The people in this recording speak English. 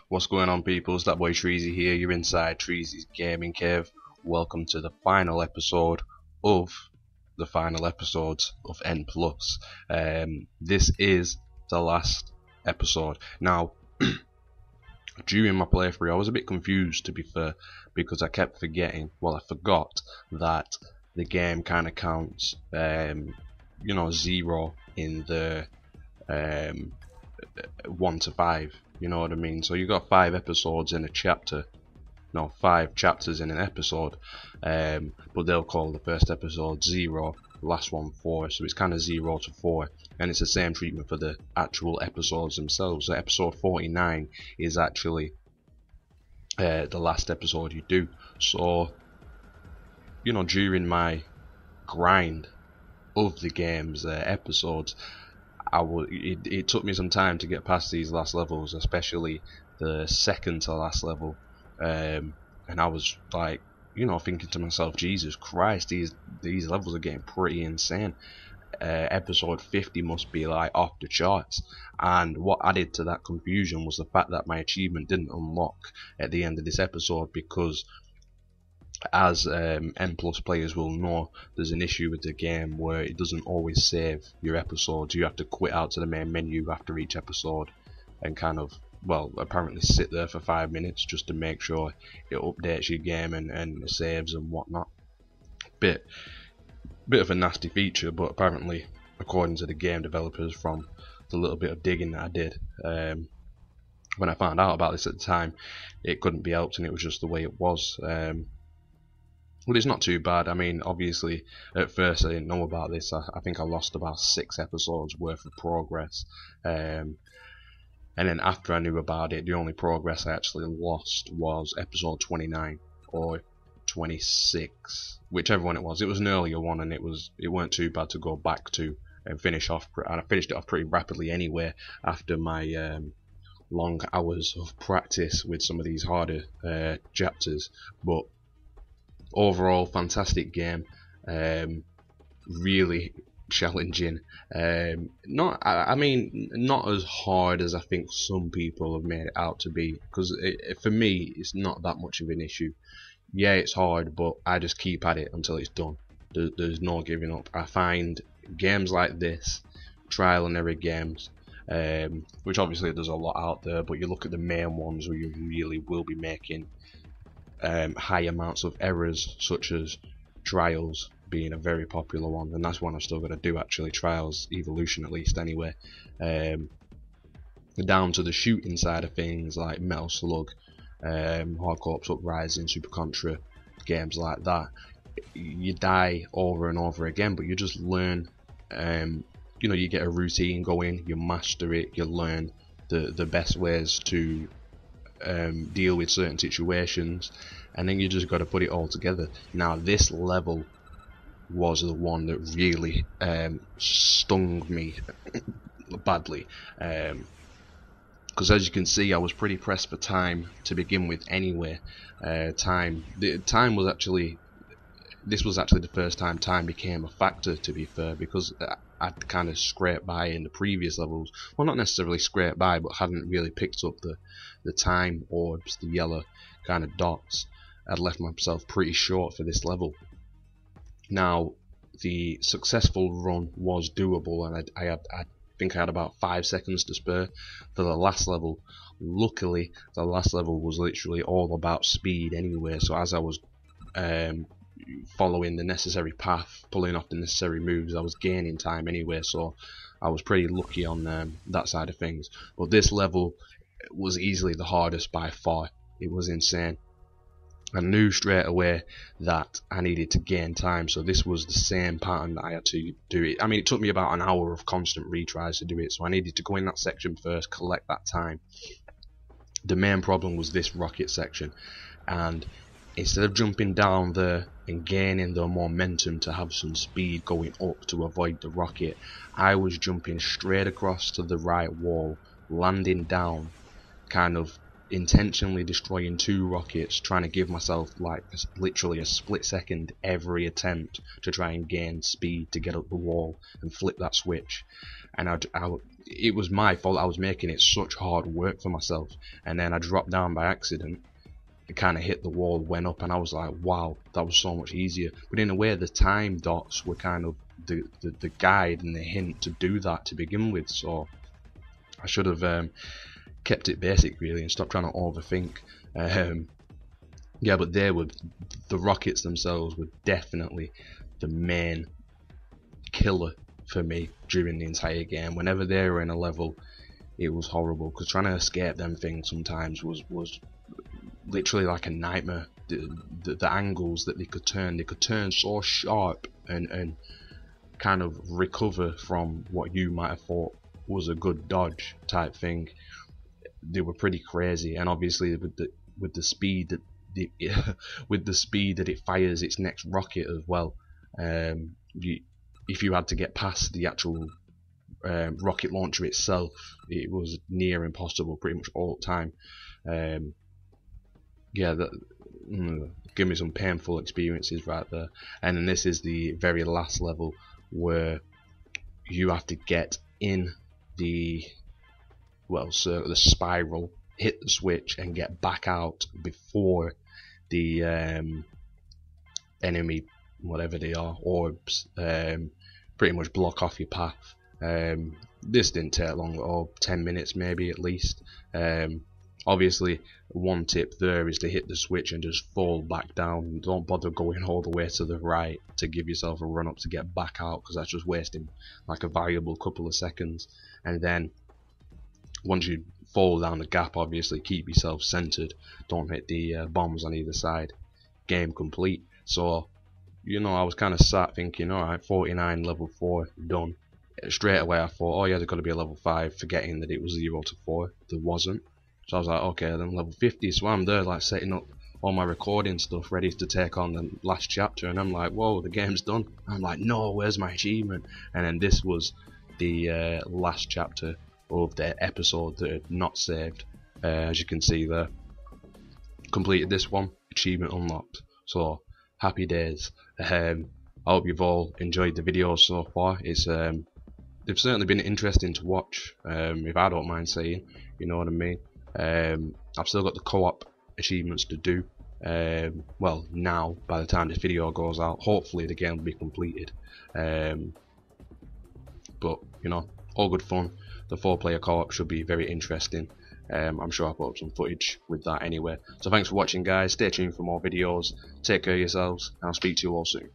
What's going on, people? It's that boy Treezy here. You're inside Treezy's Gaming Cave. Welcome to the final episode of the final episodes of N+. This is the last episode. Now, during my playthrough, I was a bit confused, to be fair, because I kept forgetting, I forgot that the game kind of counts, 0 in the 1 to 5. You know what I mean? So you got 5 episodes in a chapter. No, 5 chapters in an episode. But they'll call the first episode 0, the last one 4. So it's kind of 0 to 4. And it's the same treatment for the actual episodes themselves. So episode 49 is actually the last episode you do. So, during my grind of the game's episodes, it took me some time to get past these last levels, especially the second to last level, and I was like, thinking to myself, Jesus Christ, these levels are getting pretty insane. Episode 50 must be like off the charts, and what added to that confusion was the fact that my achievement didn't unlock at the end of this episode, because as N+ players will know, there's an issue with the game where it doesn't always save your episodes. You have to quit out to the main menu after each episode and kind of, apparently sit there for 5 minutes just to make sure it updates your game and saves and whatnot. Bit of a nasty feature, but apparently, according to the game developers, from the little bit of digging that I did, when I found out about this at the time, it couldn't be helped, and it was just the way it was. Well, it's not too bad. I mean, obviously, at first I didn't know about this. I think I lost about 6 episodes worth of progress. And then after I knew about it, the only progress I actually lost was episode 29 or 26, whichever one it was. It was an earlier one, and it weren't too bad to go back to and finish off. And I finished it off pretty rapidly anyway after my long hours of practice with some of these harder chapters. But overall, fantastic game, really challenging. Not as hard as I think some people have made it out to be, because for me it's not that much of an issue. Yeah, it's hard, but I just keep at it until it's done. There's no giving up. I find games like this, trial and error games, which obviously there's a lot out there, but you look at the main ones where you really will be making high amounts of errors, such as Trials being a very popular one, and that's one I've still got to do, actually. Trials Evolution, at least, anyway. Down to the shooting side of things, like Metal Slug, Hard Corps Uprising, Super Contra, games like that. You die over and over again, but you just learn. You get a routine going, you master it, you learn the best ways to deal with certain situations, and then you just got to put it all together. Now, this level was the one that really stung me badly, because as you can see, I was pretty pressed for time to begin with anyway. This was actually the first time time became a factor, to be fair, because I'd kind of scraped by in the previous levels. Well, not necessarily scraped by, but hadn't really picked up the time orbs, the yellow kind of dots. I'd left myself pretty short for this level. Now, the successful run was doable, and I think I had about 5 seconds to spare for the last level. Luckily, the last level was literally all about speed anyway, so as I was following the necessary path, pulling off the necessary moves, I was gaining time anyway, so I was pretty lucky on that side of things. But this level was easily the hardest by far. It was insane. I knew straight away that I needed to gain time, so this was the same pattern that I had to do it. I mean, it took me about an hour of constant retries to do it, so I needed to go in that section first, collect that time. The main problem was this rocket section, and instead of jumping down there and gaining the momentum to have some speed going up to avoid the rocket, I was jumping straight across to the right wall, landing down, kind of intentionally destroying 2 rockets, trying to give myself like literally a split second every attempt to try and gain speed to get up the wall and flip that switch. And it was my fault. I was making it such hard work for myself, and then I dropped down by accident. It kind of hit the wall, went up, and I was like, wow, that was so much easier. But in a way, the time dots were kind of the guide and the hint to do that to begin with. So I should have kept it basic really and stopped trying to overthink. Yeah, but the rockets themselves were definitely the main killer for me during the entire game. Whenever they were in a level, it was horrible, because trying to escape them things sometimes was literally like a nightmare. The angles that they could turn so sharp and kind of recover from what you might have thought was a good dodge type thing. They were pretty crazy, and obviously with the speed that it fires its next rocket as well. If you had to get past the actual rocket launcher itself, it was near impossible pretty much all the time. Yeah, give me some painful experiences right there. And then this is the very last level, where you have to get in the the spiral, hit the switch and get back out before the enemy, whatever they are, orbs, pretty much block off your path. This didn't take long at all, 10 minutes maybe at least. Obviously, one tip there is to hit the switch and just fall back down. Don't bother going all the way to the right to give yourself a run up to get back out, because that's just wasting like a valuable couple of seconds. And then once you fall down the gap, obviously keep yourself centered, don't hit the bombs on either side. Game complete. So, you know, I was kind of sat thinking, alright, 49 level 4 done. Straight away I thought, oh yeah, there's got to be a level 5, forgetting that it was 0 to 4. There wasn't. So I was like, okay, then level 50. So I'm there like setting up all my recording stuff ready to take on the last chapter, and I'm like, whoa, the game's done. I'm like, no, where's my achievement? And then this was the last chapter of the episode that had not saved. As you can see there, completed this one, achievement unlocked. So happy days. I hope you've all enjoyed the videos so far. It's they've certainly been interesting to watch, if I don't mind saying, you know what I mean. I've still got the co-op achievements to do. Well, now, by the time this video goes out, hopefully the game will be completed. But, you know, all good fun. The 4-player co-op should be very interesting. I'm sure I'll put up some footage with that anyway. So thanks for watching, guys. Stay tuned for more videos. Take care of yourselves, and I'll speak to you all soon.